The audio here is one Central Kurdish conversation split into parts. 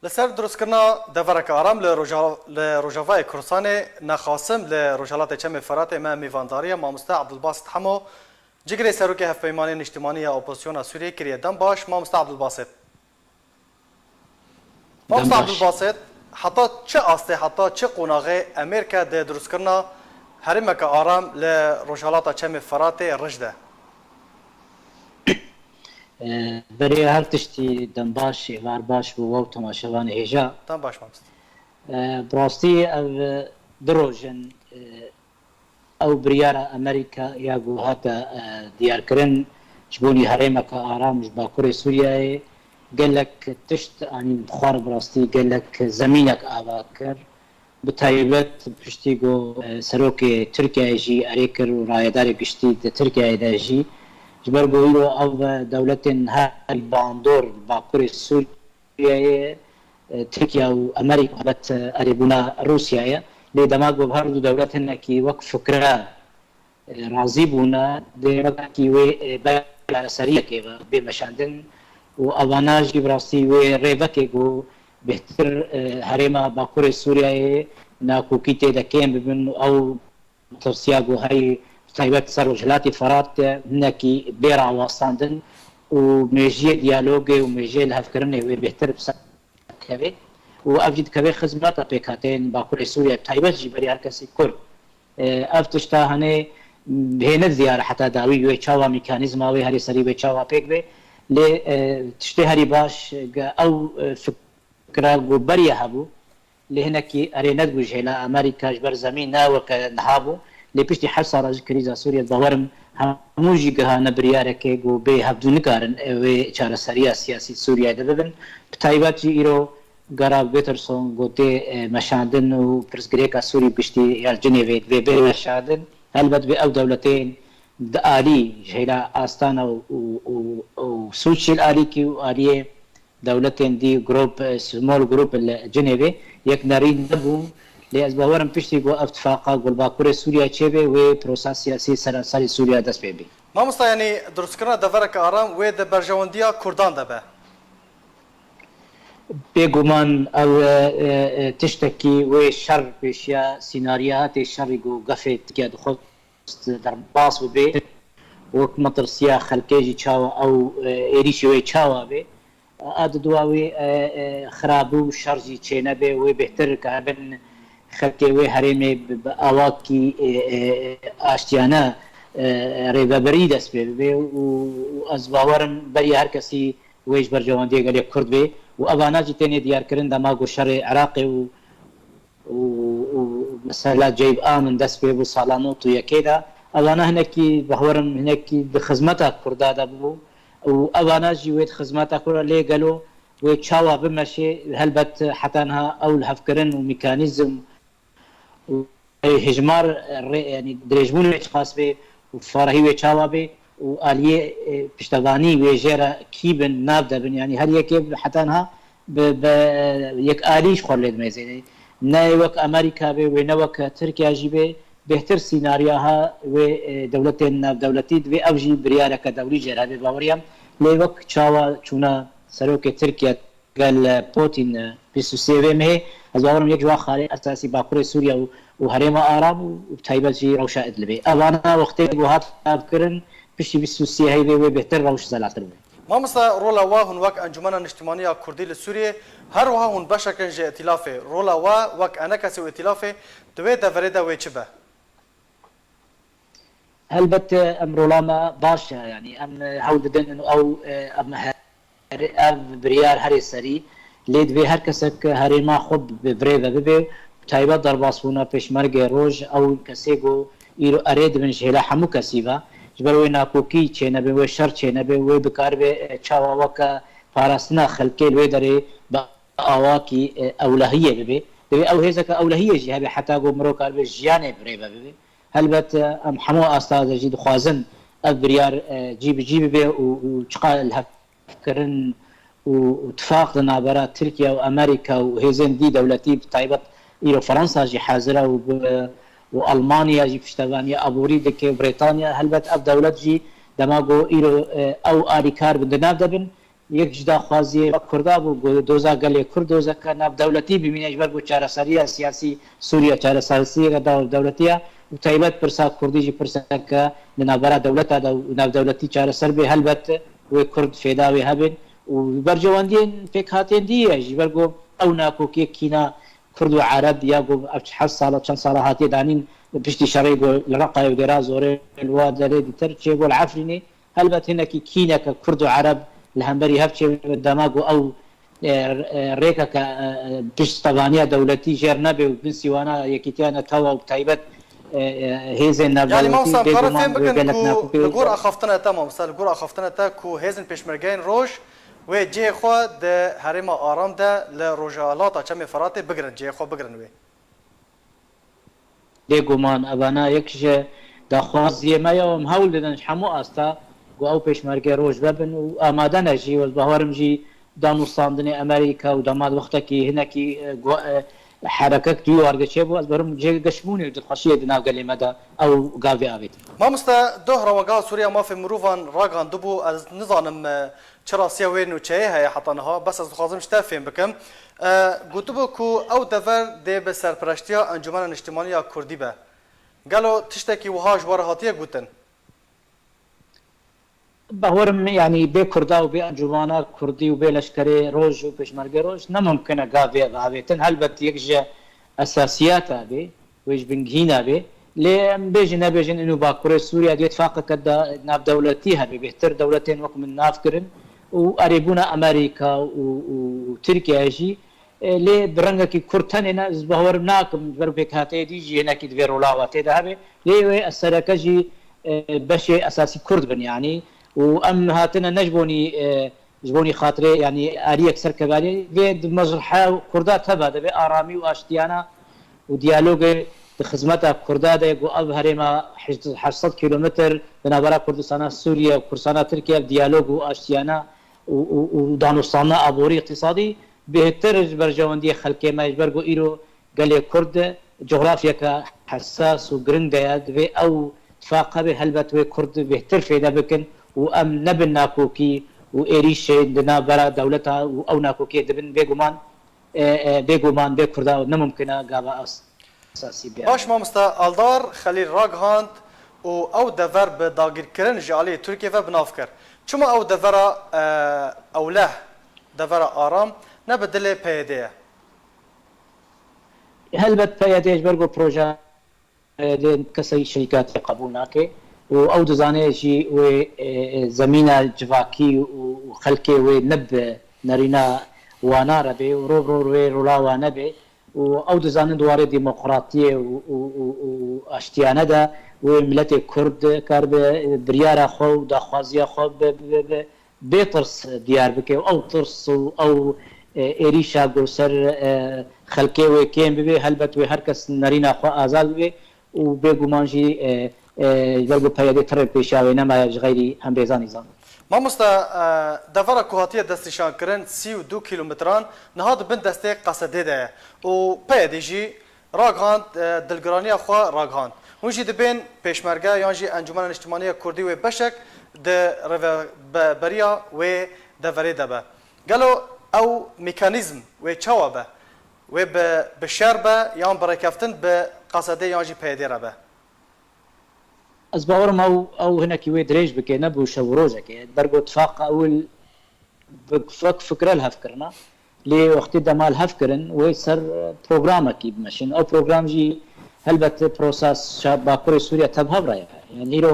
لسر دروستکردنا devereka aram li Rojavayê Kurdistanê nexwasim li Rojalatê Çemê Feratê me mêvandariya mamoste Abdulbasit Hemo cigirê serokê hevpeymanê niştimanî ya opozisyona Sûriyê kiriye dem baş mamoste Abdulbasit. Mamoste Abdulbasit heta çi astê heta çi qonaxê Amerîka di dروستکردنا herêmeka aram li Rojalata Çemê Feratê rij de. برای هر تشتی دم باش وار باش و وقت تماشاوان هجا دم باش مامست براستی او دروژن او بریار امریکا یا گوهاتا دیار کرن جبونی حرمک آرام باکور سوریه گلک تشت آنی بخار براستی گلک زمینک آوا کر بتایبت پشتی گو سروک ترکیه جی اریکر و رایدار گشتی ترکیه جی جبر گویلو او دولتن هر باندور باکور سوریه ترکیه و امریکا بت اريبونا روسيا لدما بهر دولتنا كي وقف فكره راضي بونا دما كي و بلا سريه كي بمشاندن واوانا جبراسي و ريبكي جو بهتر هريما باكور سوريا ناكو كيتي دكيم بن او توسياغو هاي طيبات سروجلاتي فرات نكي بيرا واستاندن وميجي ديالوج وميجي الهفكرني بهتر كبي وأبجد كبي خدمات بكاتين باكور سوريا تايبات جبري هركسي كل أفتشتا هني بهنا زيارة حتى داوي ويتشاوا ميكانيزم أو هري سري ويتشاوا بيك بي ل تشتي هري باش أو فكرة جبري هابو لهناكي أرينات بوجهلا أمريكا جبر زمين ناوك نهابو لبشتي حصار كريزا سوريا ضوارم هموجي جهانا بريارك جو بي هبدو نكارن وشار سريا سياسي سوريا دبن بتايبات إيرو گراب بيترسون گوتي مشاندن و برزگريكا سوري بشتي يا جنيفيت بي مشاندن البت بي او دولتين دالي جهلا استانا و سوتشي الالي كي اليه دولتين دي جروب سمول جروب الجنيفي يك نارين دبو لأسبابهم بشتي جو اتفاقا قول باكور سوريا تشبي و بروساس سياسي سراسري سوريا دس بي ما مستا يعني دروستکردنا devereka aram و د برجوندیا کوردان دبه بيغمان او تشتكي وشر بشيا سيناريوهات الشر جو قفت كاد خص درباس بي وكمطر سيا خلكيجي تشاوا او اريشوي تشاوا بي اد دواوي خرابو شرجي تشينا بي وبهتر كابن خلكي وي هريمي اواكي اشتيانا ريبا بريدس بي وازباورم بري هركسي ويش برجواندي قال كرد بي واوانا جتني ديار كرن دماغ شر عراقي ومساله جيب امن دس بي وصالانوت ويكيدا اوانا هناكي بهورم هناكي بخدمتها كردا دبو واوانا جويت خدمتها كردا لي قالوا وتشاوا بمشي هلبت حتى انها او الهفكرن وميكانيزم هجمار يعني درجمون خاص بي وفارهي وتشاوا بي واليه بشتغاني ويجرا كيبن نابدا بن يعني هل يكيب حتى انها يك اليش خلد ميزي نايوك امريكا بي ونوك تركيا جيبي بهتر سيناريوها ودولتين دولتي بي اوجي بريارك دولي جرابي باوريام ليوك تشاوا چونا سروك تركيا قال بوتين بيسوسيفي مه ازورم يك خاري اساسي باكور سوريا وهريما ارام وبتايبجي روشا ادلبي اوانا وقت وهات فكرن بشي بالسوسية هاي بهتر روش زلاتر ما مستا رولا واهن وك انجمنا الاجتماعية كردي لسوريا هر واهن بشكل جي ائتلافي رولا وك انا كسو ائتلافي دوي دفريدا ويتشبه هلبت ام رولا ما باشا يعني ام هوددن انه او ام بريار هري سري ليد في هر كسك هري ما خب بريدا ببي تايبا درباسونا پشمرگ روج او كسيگو ايرو اريد من جهلا حمو كسيبا جبروي ناكوكي چينه به وشر چينه به و بكار به چاوا وكا فارسنا خلكي لوي دري باواكي اولهيه به دي او هيزك اولهيه جي هبه حتى جو مرو كار به جيانه بريبه به هلبت ام حمو استاذ جيد خوازن ابريار جيب به وچقا الهفكرن واتفاق نابرا تركيا وامريكا وهيزن دي دولتي طيبه ايرو فرنسا جي حاضره والمانيا جي فشتغانيا ابوري دكي بريطانيا هلبت اب دولت جي دماغو ايرو او اريكار بدناب دبن یک جدا خوازی کردا بو دوزا گلی کرد دوزا کناب دولتی ببینه جبر بو چارەسەریە سیاسی سووریا چارەسەریە دولتیە و تایبەت پرسا کوردیجی پرسا کە لەناوبەرە دەولەتە و ناودەولەتی چارەسەر بێ هەلبەت وی کورد فێداوی هەبێن و بەرجەوەندین پێک هاتێن دیە ژبەر گۆ ئەو ناکۆکیە کینا کرد و عرب یا گۆ 7 ساڵە چەند ساڵە هاتیە دانین پشتی شەڕی بۆ لە ڕقای و دێرا زۆرە وا دەرێ دیتر چێ بۆ العفرینێ هەلبەت هێنەکی کینەکە کورد و عرب لە هەمبەری هەفچێ دەماگ و ئەو ڕێکە کە پشتەوانیە دەولەتی ژێر نەبێ و بنسیوانە یەکیتیانە تەوا و تایبەت هێزن نەبێت گۆڕ ئاخافتنەتە مامۆستا گۆڕ ئاخافتنەتە کو هێزن پێشمەرگەین ڕۆژ وێ جێخوا دە هەرێما ئارامدا لە ڕۆژهەڵاتە چەمێ فەراتێ بگرن جێخوا بگرن وێ بێگومان ئەوانە یەکژە داخوازیێمەیەوەم هەوڵ دەدەن هەموو ئاستا گو ئەو پێشمەرگە ڕۆژ ببن و ئامادە نەژی وەز باوەرمژی دانوستاندنی ئەمریکا و دەمات وەختێکی هەنێکی حرەکەت دوی وارگەچێ بوو ئەس بەرم جێ گەشتبوونی و دڵخۆشیە دناوگەلێمەدا ئەو گاوی ئاوێت مامۆستا دۆ ڕەوەگا سووریا مافێ مرۆڤان ڕاگاندبوو ئەس نزانم چ ڕاستیە وێ نوچەیە هەیە حەتەنەها بەس ئەس دخوازم شتە فێم بکەم گوتبوو کو ئەو دەڤەر دێ بە سەرپەرشتیە ئەنجومەنە نیشتیمانیە کوردی بە گەلۆ تشتێکی وها ji we re hatiye gotin باوەرم ینی بێ کوردا و بێ ئەنجومانە کوردی و بێ لەشکرێ ڕۆژ و پێشمەرگە ڕۆژ نەممکنە گاوێ ئاوێتن هەلبەت یەکژە ئەساسیاتە بێ وێژ بنگهینە بێ لێ بێژن نەبێژن ئینو باکوڕێ سووریا دێت فاقەکە ناودەولەتی هەبێ بێتر دەولەتێن وەک من نافکردن و ئەرێبوونە ئەمریکا و تورکیاژی لێ برەنگێکی کورتەنێنە باوەرم ناکەم بەر پێکهاتەیە دیژی هێنێکی دوێ ڕۆڵاوە تێدا هەبێ لێوێ ئەسەرەکەژی بەشێ ئەساسی کورد بنیانی و ئەم هاتنە نەژبوونی خااترێ ینی ئاریەک سەرکەباری وێ مەزرحە و کووردا تەبا دەبێ ئارامی و ئاشتیانە و دیالۆگە خزمەتە کووردا دەیە و ئەو هەرێمە 800 کیلومتر بەنابەرە کوردستانە سووریا و کورسانە ترکیا دیالۆگ و ئاشتیانە و دانوستانە ئابووری اقتصادی بهتر بەرژەوەندی خەلکێمە بەرگ و ئیرۆ گەلێ کورد جغرافیەکە حساس و گرنگدەیە دەبێ ئەو اتفاقە بێ هەلبەت وێ کورد بهتر فێدە بکن و ئەم نەبن ناکۆکی و ئێریشێ دنابەرە دەولەتە و ئەو ناکۆکیە دەبن بێگومان بێ کووردا و نەممکنە گاوە ئاساسی بێ باش مامۆستا ئالدار خەلیل ڕاگەهاند و ئەو دەڤەر بە داگیرکردن ji aliyê Tirkiye ve binav kir çima ew devera ewleh devera aram ne bi dilê PYD ye هەلبەت پەیەدێش بەرگ و پرۆژە کەسەی شەریکاتی قبول ناکێ و ئەو دەزانێژی وێ زەمینە جڤاکی و خەلکێ وێ نەب نەرینە وانارە بێ و ڕۆ وێ ڕوولاوانە بێ و ئەو دەزانن دووارێ دیمۆقراتیە و ئاشتیانەدا وێ ملەتێک کورد کار بریارە خۆ و داخوازیە خۆ بێترس دیار بکێ و ئەو ترس و ئەو ئێریشا گۆسەر خەلکێ وێ کێم ببێ هەلبەت وێ هەر کەس نەرینە خۆ ئازاد بێ و بێگومانژی بەرگ پەیەدێ تڕێ پێشاوێ نەمایە غەیری هەمبێزانی زان مامۆستا دەڤەرە ku hatiye destnîşankirin 32 kîlometran niha dibin destê qesedê de ye û PYD jî ragihand dilgiraniya xwe ragihand hûn jî dibên pêşmerge yan jî Encûmena Niştimaniya Kurdî wê beşek di rêveberiya wê deverê de be gelo ew mekanîzm wê çawa be wê bi şer be yan birekeftin bi qesedê yan jî PYD re be ئەس باوەڕم ئەو هەنێکی وێ درێژ بکێ نەبوو شەو ڕۆژەکێ بەرگۆ اتفاق ئەول فکرە هەفکردنا لێ وەختی دەمال هەفکردن وێ سەر پرۆگرامێکی بمەشن ئەو پرۆگرامژی هەلبەت پرۆساس باکوڕی سووریا تەب هەبڕایە نیرۆ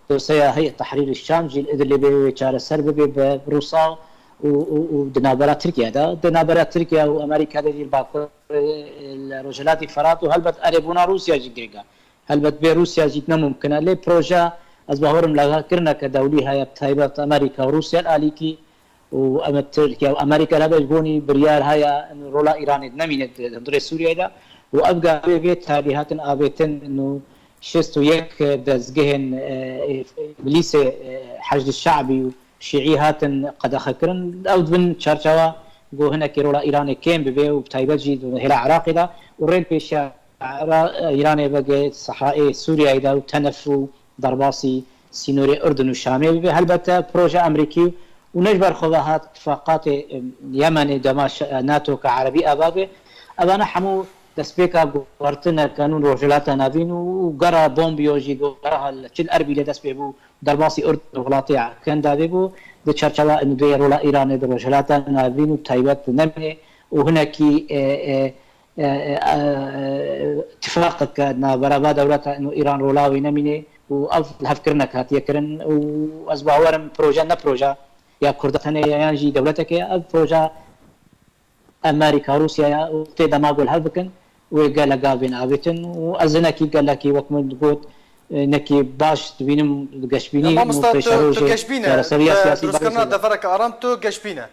دۆسەیە هەیە تەحریر الشام جیل ئیدر لێ بێ چارەسەر ببێ بە رووسا و دنابەرە تورکیادا دنابەرە تورکیا و ئەمریکا دەگیر باکوڕ لە ڕۆژهەلاتی فەرات و هەلبەت ئەرێبوونا رووسیاژی گرێگە هەلبەت بێ رووسیا جیت نەممکنە لێ پرۆژە ئەس باوەڕم لەگاکردنە کە دەولی هەیە تایبەت ئەمریکا و رووسیا ئالیکی و ئەمە تورکیا و ئەمریکا لەبێت بوونی بریار هەیە ڕۆڵا ئیرانێت نەمینێت درێ سووریایدا و ئەبگا بێت تالی هاتن ئاوێتن و 61 دەستگەهێن ملیسێ حەشد الشعبی و شیعی هاتن قەدەخەکردن ئەو بن چارچاوە بۆ هەنێکی ڕۆڵا ئیرانی کێم ببێ و تایبەتجی هێلا عراقیدا و ڕێن پێشە ایران بگه صحرای سوریه و تنف و درباسی سینوری اردن و شامی ببه البته پروژه امریکی ونجبر خواهات اتفاقات يمن دماش ناتو كعربي أبابي أبانا حمو دسبيكا قرتنا كانون روجلاتا نافين وقرا بومبيوجي قراها تشيل أربي لدسبيبو درباسي أرد غلاطي كان دابيبو دي تشارشالا إنه دي رولا إيراني روجلاتا نافين وتايبات نمي وهناكي اتفاقك نا برابا دولتا إنه إيران رولاوي نميني وأفضل هفكرنا كات يكرن وأصبح ورم بروجا نا بروجا يا كردستان يا جي دولتك يا بروجا أمريكا روسيا يا تيدا ما أقول هذبكن وقال قابين عابتن وأزنكي قال لك وكمل قوت نكي باش تبينم قشبيني ما مستوى قشبينة درسكرنا دفرك أرام تو قشبينة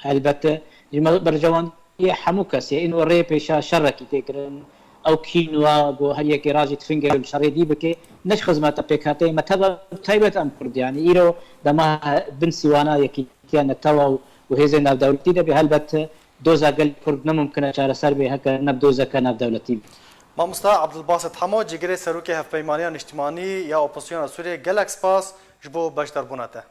البته برجوان حمو كسي إنه ريبيشا شركي تكرن أو كينوا جو هل يكي راجي تفنجر الشريدي بكي نشخص ما تبكاتي ما تبى تايبة أم كرد يعني إيرو دما بن سوانا يكي كان التوا وهزنا دولتي ده بهالبت دوزا قل كرد نممكن أشار سر به هكا نبدوزا كان دولتي ما مستوى عبد الباسط حمو جيجري سروكي هف بيمانيان اجتماعي يا أوبوزيون سوريا جالاكس باس جبو باش دربوناته